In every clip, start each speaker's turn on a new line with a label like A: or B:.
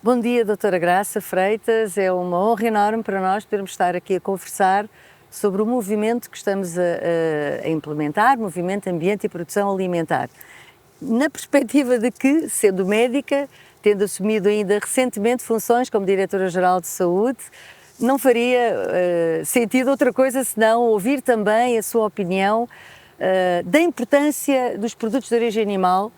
A: Bom dia, doutora Graça Freitas. É uma honra enorme para nós podermos estar aqui a conversar sobre o movimento que estamos a implementar, movimento Ambiente e Produção Alimentar. Na perspectiva de que, sendo médica, tendo assumido ainda recentemente funções como Diretora-Geral de Saúde, não faria sentido outra coisa senão ouvir também a sua opinião da importância dos produtos de origem animal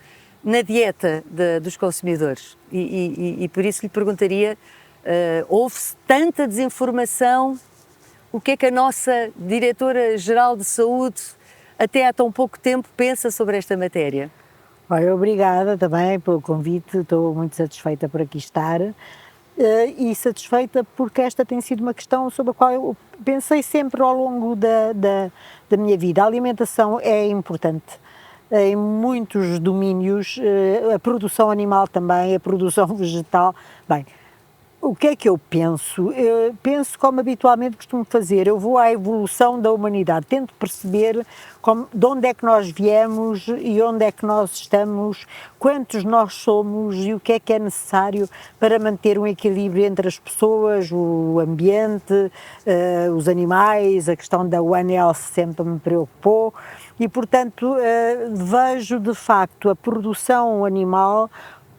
A: na dieta dos consumidores. E por isso lhe perguntaria, houve-se tanta desinformação, o que é que a nossa Diretora-Geral de Saúde, até há tão pouco tempo, pensa sobre esta matéria?
B: Olha, obrigada também pelo convite, estou muito satisfeita por aqui estar e satisfeita porque esta tem sido uma questão sobre a qual eu pensei sempre ao longo da minha vida. A alimentação é importante em muitos domínios, a produção animal também, a produção vegetal. Bem, o que é que eu penso? Eu penso como habitualmente costumo fazer, eu vou à evolução da humanidade, tento perceber de onde é que nós viemos e onde é que nós estamos, quantos nós somos e o que é necessário para manter um equilíbrio entre as pessoas, o ambiente, os animais, a questão da One Health sempre me preocupou e, portanto, vejo de facto a produção animal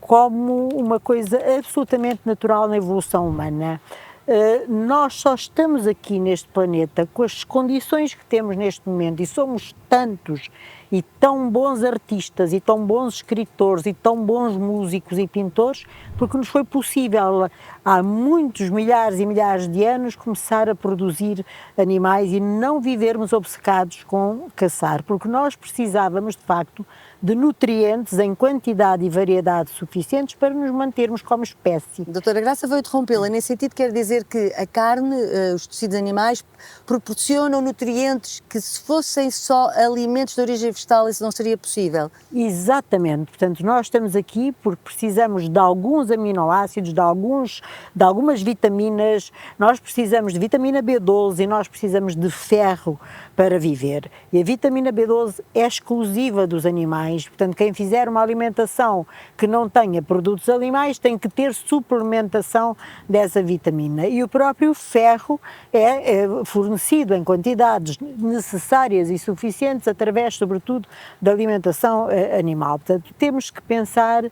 B: como uma coisa absolutamente natural na evolução humana. Nós só estamos aqui neste planeta com as condições que temos neste momento e somos tantos e tão bons artistas e tão bons escritores e tão bons músicos e pintores porque nos foi possível há muitos milhares e milhares de anos começar a produzir animais e não vivermos obcecados com caçar, porque nós precisávamos de facto de nutrientes em quantidade e variedade suficientes para nos mantermos como espécie.
A: Doutora Graça, vou interrompê-la. Nesse sentido, quer dizer que a carne, os tecidos animais, proporcionam nutrientes que, se fossem só alimentos de origem vegetal, isso não seria possível?
B: Exatamente. Portanto, nós estamos aqui porque precisamos de alguns aminoácidos, de algumas vitaminas. Nós precisamos de vitamina B12 e nós precisamos de ferro para viver. E a vitamina B12 é exclusiva dos animais. Portanto, quem fizer uma alimentação que não tenha produtos animais tem que ter suplementação dessa vitamina. E o próprio ferro é fornecido em quantidades necessárias e suficientes através, sobretudo, da alimentação animal. Portanto, temos que pensar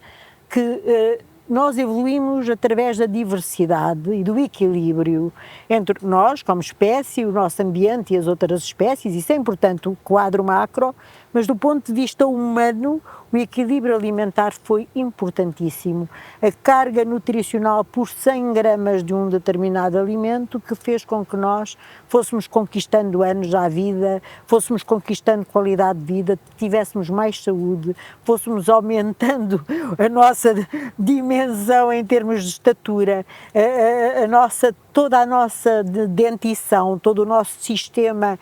B: que nós evoluímos através da diversidade e do equilíbrio entre nós, como espécie, o nosso ambiente e as outras espécies. Isso é importante, o quadro macro, mas do ponto de vista humano, o equilíbrio alimentar foi importantíssimo. A carga nutricional por 100 gramas de um determinado alimento que fez com que nós fôssemos conquistando anos à vida, fôssemos conquistando qualidade de vida, tivéssemos mais saúde, fôssemos aumentando a nossa dimensão em termos de estatura, toda a nossa dentição, todo o nosso sistema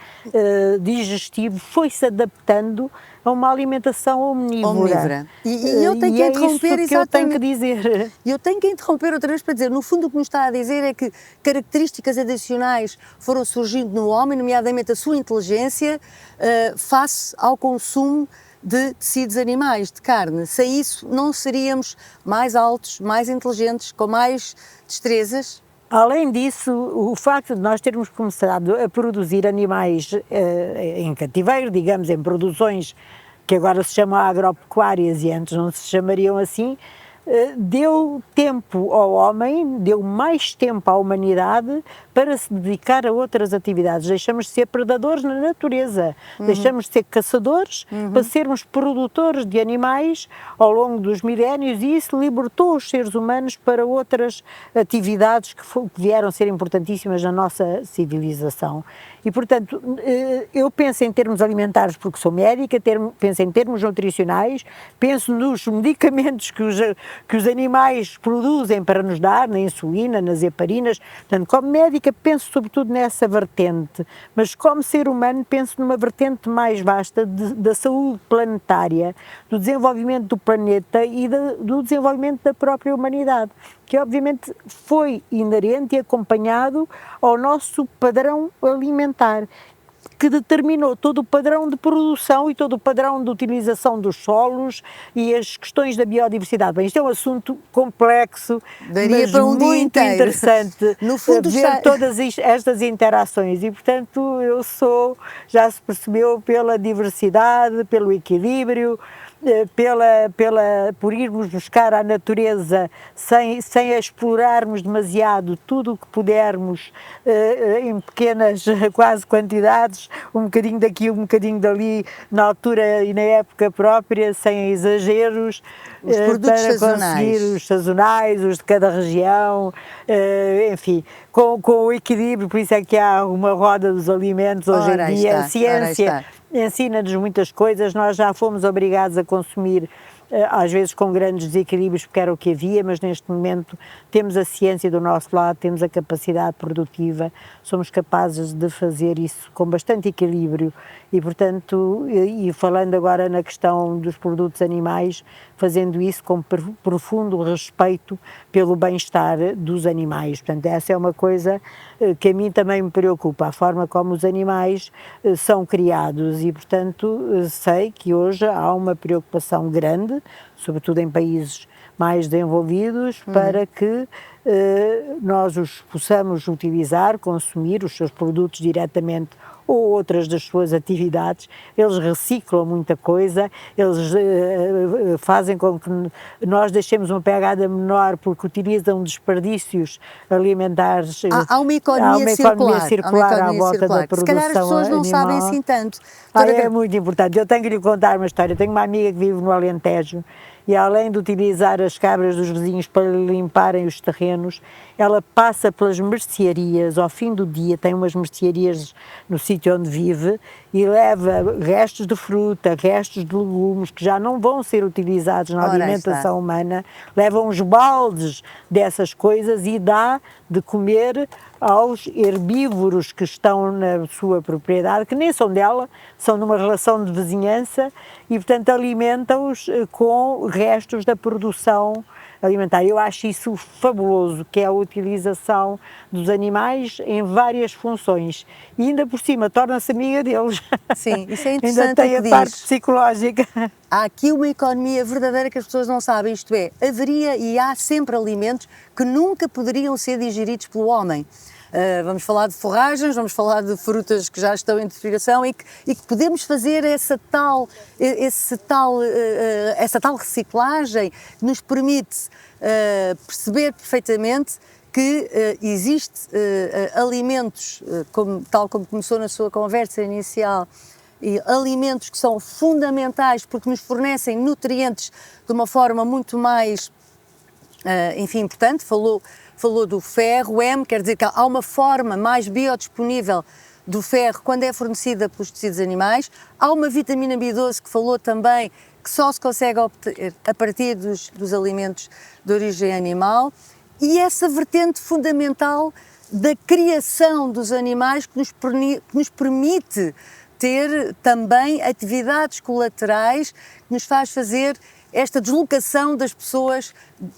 B: digestivo foi-se adaptando a uma alimentação omnívora.
A: E eu tenho que interromper,
B: isso que eu tenho que dizer.
A: Eu tenho que interromper outra vez para dizer, no fundo o que nos está a dizer é que características adicionais foram surgindo no homem, nomeadamente a sua inteligência, face ao consumo de tecidos animais, de carne. Sem isso não seríamos mais altos, mais inteligentes, com mais destrezas?
B: Além disso, o facto de nós termos começado a produzir animais em cativeiro, digamos, em produções que agora se chamam agropecuárias e antes não se chamariam assim, deu tempo ao homem, deu mais tempo à humanidade para se dedicar a outras atividades. Deixamos de ser predadores na natureza, deixamos de ser caçadores para sermos produtores de animais ao longo dos milénios e isso libertou os seres humanos para outras atividades que vieram a ser importantíssimas na nossa civilização. E, portanto, eu penso em termos alimentares porque sou médica, penso em termos nutricionais, penso nos medicamentos que os animais produzem para nos dar, na insulina, nas heparinas. Portanto, como médica penso sobretudo nessa vertente, mas como ser humano penso numa vertente mais vasta da saúde planetária, do desenvolvimento do planeta e do desenvolvimento da própria humanidade, que obviamente foi inerente e acompanhado ao nosso padrão alimentar. que determinou todo o padrão de produção e todo o padrão de utilização dos solos e as questões da biodiversidade. Bem, isto é um assunto complexo,
A: Daria
B: mas
A: para um dia
B: muito
A: inteiro.
B: interessante
A: No fundo,
B: ver todas estas interações e, portanto, já se percebeu pela diversidade, pelo equilíbrio, por irmos buscar a natureza sem explorarmos demasiado tudo o que pudermos em pequenas quase quantidades, um bocadinho daqui, um bocadinho dali, na altura e na época própria, sem exageros,
A: os produtos
B: para
A: sazonais.
B: conseguir os sazonais, os de cada região, enfim, com o equilíbrio, por isso é que há uma roda dos alimentos hoje em dia, a ciência ensina-nos muitas coisas, nós já fomos obrigados a consumir às vezes com grandes desequilíbrios porque era o que havia, mas neste momento temos a ciência do nosso lado, temos a capacidade produtiva, somos capazes de fazer isso com bastante equilíbrio e portanto, e falando agora na questão dos produtos animais, fazendo isso com profundo respeito pelo bem-estar dos animais, portanto essa é uma coisa que a mim também me preocupa, a forma como os animais são criados e portanto sei que hoje há uma preocupação grande, sobretudo em países mais desenvolvidos, para que nós os possamos utilizar, consumir os seus produtos diretamente ou outras das suas atividades, eles reciclam muita coisa, eles fazem com que nós deixemos uma pegada menor porque utilizam desperdícios alimentares.
A: Há uma economia circular
B: à volta da produção.
A: Se calhar as pessoas não
B: animal.
A: sabem assim tanto.
B: É muito importante. Eu tenho que lhe contar uma história. Eu tenho uma amiga que vive no Alentejo e além de utilizar as cabras dos vizinhos para limparem os terrenos, ela passa pelas mercearias, ao fim do dia tem umas mercearias no sítio onde vive e leva restos de fruta, restos de legumes que já não vão ser utilizados na alimentação humana, leva uns baldes dessas coisas e dá de comer aos herbívoros que estão na sua propriedade, que nem são dela, são numa relação de vizinhança e, portanto, alimenta-os com restos da produção alimentar. Eu acho isso fabuloso, que é a utilização dos animais em várias funções e ainda por cima torna-se amiga deles.
A: Sim, isso é interessante.
B: Ainda tem a parte psicológica.
A: Há aqui uma economia verdadeira que as pessoas não sabem, isto é, haveria e há sempre alimentos que nunca poderiam ser digeridos pelo homem. Vamos falar de forragens, vamos falar de frutas que já estão em deterioração e que podemos fazer essa tal reciclagem que nos permite perceber perfeitamente que existe alimentos, tal como começou na sua conversa inicial, e alimentos que são fundamentais porque nos fornecem nutrientes de uma forma muito mais, enfim, importante. Falou do ferro, quer dizer que há uma forma mais biodisponível do ferro quando é fornecida pelos tecidos animais. Há uma vitamina B12 que falou também que só se consegue obter a partir dos alimentos de origem animal. E essa vertente fundamental da criação dos animais que nos permite ter também atividades colaterais que nos faz fazer esta deslocação das pessoas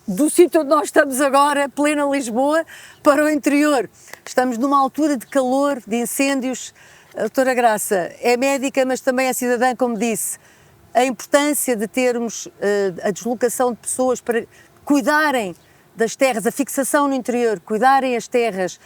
A: do sítio onde nós estamos agora, plena Lisboa, para o interior. Estamos numa altura de calor, de incêndios. A doutora Graça é médica, mas também é cidadã, como disse. A importância de termos a deslocação de pessoas para cuidarem das terras, a fixação no interior, cuidarem as terras,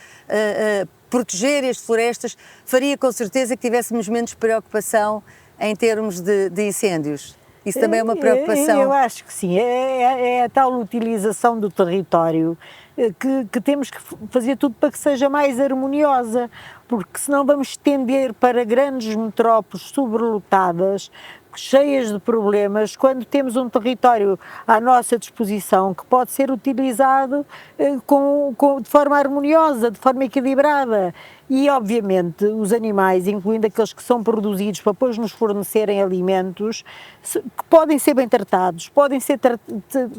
A: protegerem as florestas, faria com certeza que tivéssemos menos preocupação em termos de incêndios. Isso também é uma preocupação?
B: Eu acho que sim, é a tal utilização do território que temos que fazer tudo para que seja mais harmoniosa, porque senão vamos tender para grandes metrópoles sobrelotadas, cheias de problemas, quando temos um território à nossa disposição que pode ser utilizado de forma harmoniosa, de forma equilibrada. E, obviamente, os animais, incluindo aqueles que são produzidos para depois nos fornecerem alimentos, que podem ser bem tratados, podem ser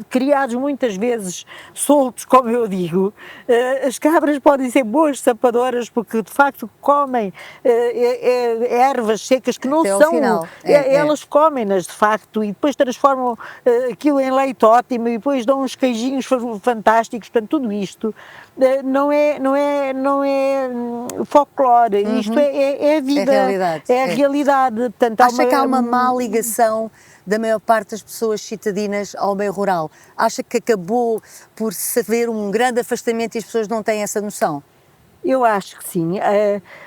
B: criados muitas vezes soltos, como eu digo. As cabras podem ser boas sapadoras porque, de facto, comem ervas secas que não
A: até
B: são... Elas comem-nas, de facto, e depois transformam aquilo em leite ótimo e depois dão uns queijinhos fantásticos. Portanto, tudo isto não é folclore, isto é a vida,
A: é a realidade.
B: é a realidade. Portanto,
A: Acha que há uma má ligação da maior parte das pessoas citadinas ao meio rural? Acha que acabou por se haver um grande afastamento e as pessoas não têm essa noção?
B: Eu acho que sim,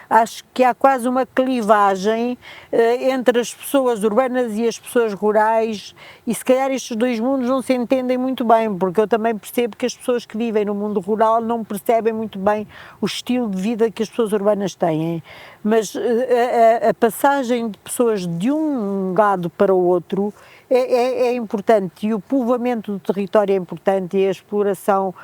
B: acho que há quase uma clivagem entre as pessoas urbanas e as pessoas rurais, e se calhar estes dois mundos não se entendem muito bem, porque eu também percebo que as pessoas que vivem no mundo rural não percebem muito bem o estilo de vida que as pessoas urbanas têm, mas a passagem de pessoas de um lado para o outro é importante, e o povoamento do território é importante, e a exploração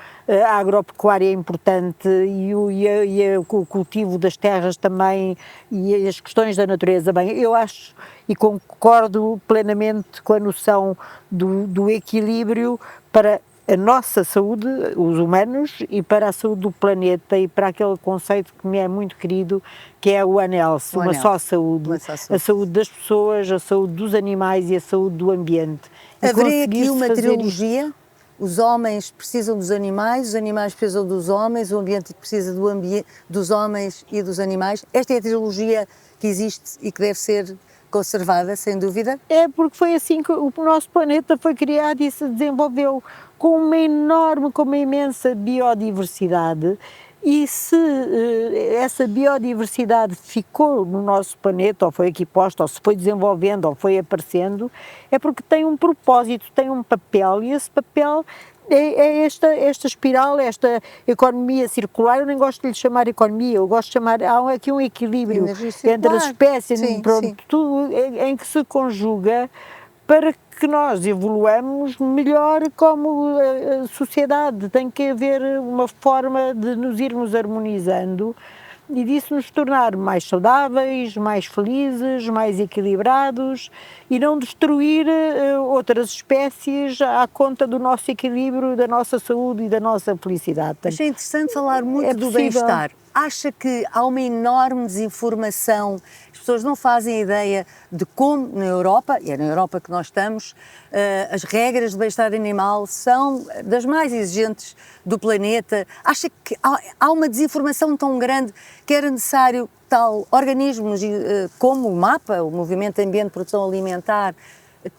B: agropecuária é importante, e o cultivo das terras também, e as questões da natureza. Bem, eu acho e concordo plenamente com a noção do equilíbrio para a nossa saúde, os humanos, e para a saúde do planeta, e para aquele conceito que me é muito querido, que é o One Health, uma só saúde, a saúde das pessoas, a saúde dos animais e a saúde do ambiente.
A: Haveria aqui uma trilogia? Os homens precisam dos animais, os animais precisam dos homens, o ambiente precisa dos homens e dos animais. Esta é a trilogia que existe e que deve ser conservada, sem dúvida?
B: É, porque foi assim que o nosso planeta foi criado e se desenvolveu, com uma enorme, com uma imensa biodiversidade, e se essa biodiversidade ficou no nosso planeta, ou foi aqui posta, ou se foi desenvolvendo, ou foi aparecendo, é porque tem um propósito, tem um papel, e esse papel é esta espiral, esta economia circular. Eu nem gosto de lhe chamar economia, eu gosto de chamar, há aqui um equilíbrio entre as espécies, pronto, tudo em que se conjuga para que nós evoluamos melhor como sociedade. Tem que haver uma forma de nos irmos harmonizando e disso nos tornar mais saudáveis, mais felizes, mais equilibrados, e não destruir outras espécies à conta do nosso equilíbrio, da nossa saúde e da nossa felicidade.
A: Achei interessante falar muito do bem-estar. Acha que há uma enorme desinformação, as pessoas não fazem ideia de como na Europa, e é na Europa que nós estamos, as regras de bem-estar animal são das mais exigentes do planeta. Acha que há uma desinformação tão grande que era necessário organismos como o MAPA, o Movimento Ambiente de Produção Alimentar,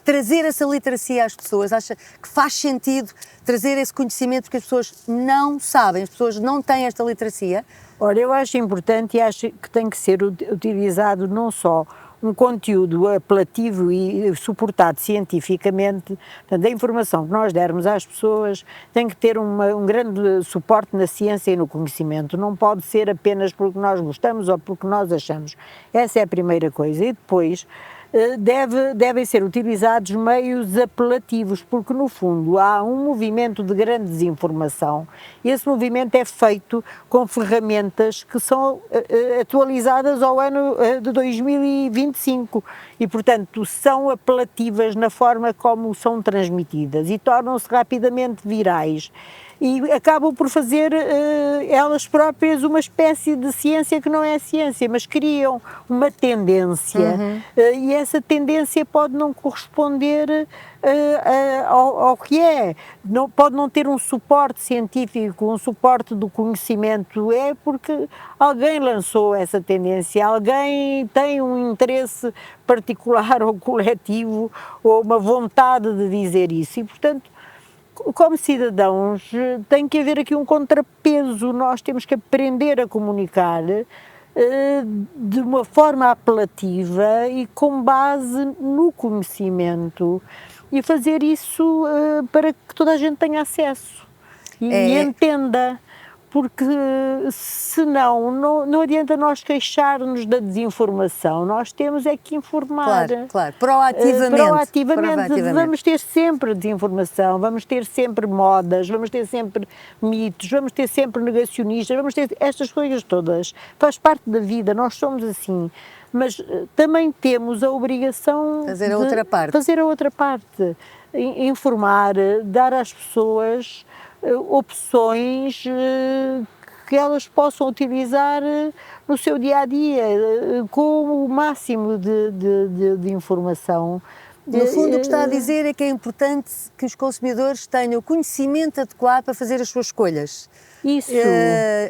A: trazer essa literacia às pessoas? Acha que faz sentido trazer esse conhecimento, porque as pessoas não sabem, as pessoas não têm esta literacia?
B: Ora, eu acho importante, e acho que tem que ser utilizado não só um conteúdo apelativo e suportado cientificamente. Portanto, a informação que nós dermos às pessoas tem que ter um grande suporte na ciência e no conhecimento, não pode ser apenas porque nós gostamos ou porque nós achamos. Essa é a primeira coisa. E depois devem ser utilizados meios apelativos, porque no fundo há um movimento de grande desinformação, e esse movimento é feito com ferramentas que são atualizadas ao ano de 2025 e, portanto, são apelativas na forma como são transmitidas e tornam-se rapidamente virais. E acabam por fazer elas próprias uma espécie de ciência que não é ciência, mas criam uma tendência, e essa tendência pode não corresponder ao que é, pode não ter um suporte científico, um suporte do conhecimento, é porque alguém lançou essa tendência, alguém tem um interesse particular ou coletivo, ou uma vontade de dizer isso, e portanto, como cidadãos, tem que haver aqui um contrapeso. Nós temos que aprender a comunicar de uma forma apelativa e com base no conhecimento, e fazer isso para que toda a gente tenha acesso e entenda, porque senão não adianta nós queixar-nos da desinformação, nós temos é que informar.
A: Claro, proativamente.
B: Vamos ter sempre desinformação, vamos ter sempre modas, vamos ter sempre mitos, vamos ter sempre negacionistas, vamos ter estas coisas todas, faz parte da vida, nós somos assim, mas também temos a obrigação
A: de fazer
B: a outra parte, informar, dar às pessoas opções que elas possam utilizar no seu dia-a-dia, com o máximo de informação,
A: No fundo, o que está a dizer é que é importante que os consumidores tenham o conhecimento adequado para fazer as suas escolhas.
B: Isso.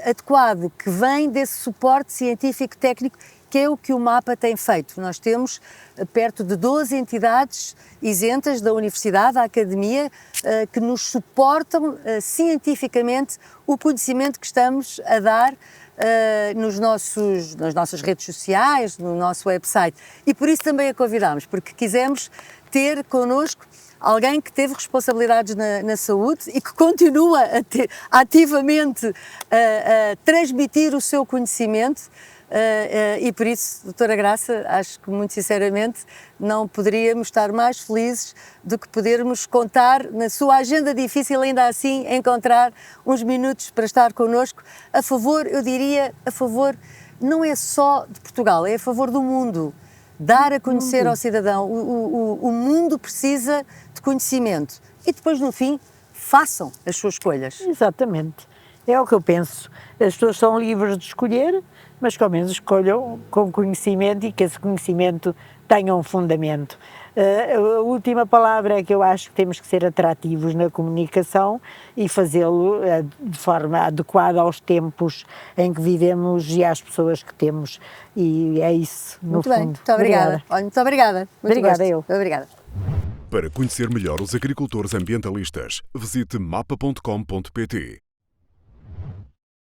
A: Adequado, que vem desse suporte científico-técnico, que é o que o MAPA tem feito. Nós temos perto de 12 entidades isentas da universidade, da academia, que nos suportam cientificamente o conhecimento que estamos a dar nas nossas redes sociais, no nosso website. E por isso também a convidámos, porque quisemos ter connosco alguém que teve responsabilidades na saúde e que continua ativamente a transmitir o seu conhecimento. E por isso, doutora Graça, acho que muito sinceramente não poderíamos estar mais felizes do que podermos contar na sua agenda difícil, ainda assim encontrar uns minutos para estar connosco a favor, eu diria, a favor não é só de Portugal, é a favor do mundo. Dar a conhecer ao cidadão, o mundo precisa de conhecimento e depois no fim façam as suas escolhas.
B: Exatamente, é o que eu penso, as pessoas são livres de escolher, mas que ao menos escolham com conhecimento e que esse conhecimento tenha um fundamento. A última palavra é que eu acho que temos que ser atrativos na comunicação e fazê-lo de forma adequada aos tempos em que vivemos e às pessoas que temos, e é isso, no
A: muito
B: fundo.
A: Bem, muito obrigada. Olha, muito obrigada. Muito
B: obrigada
A: gosto.
B: eu.
A: Obrigada.
C: Para conhecer melhor os agricultores ambientalistas, visite mapa.com.pt.